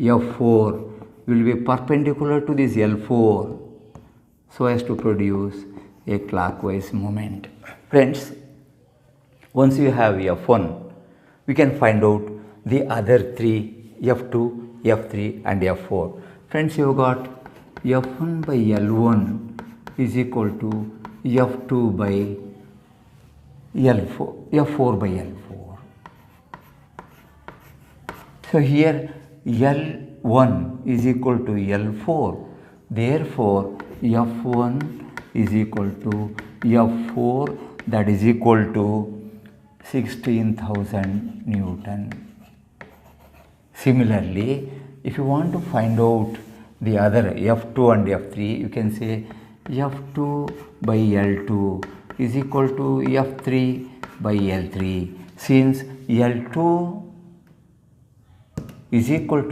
F4 will be perpendicular to this L4 so as to produce a clockwise moment. Friends, once you have F1, we can find out the other three, F2, F3 and F4. Friends, you got F1 by L1 is equal to F2 by L4, F4 by L4. So here L1 is equal to L4. Therefore, F1 is equal to F4, that is equal to 16,000 Newton. Similarly, if you want to find out the other F2 and F3, you can say F2 by L2 is equal to F3 by L3, since L2 is equal to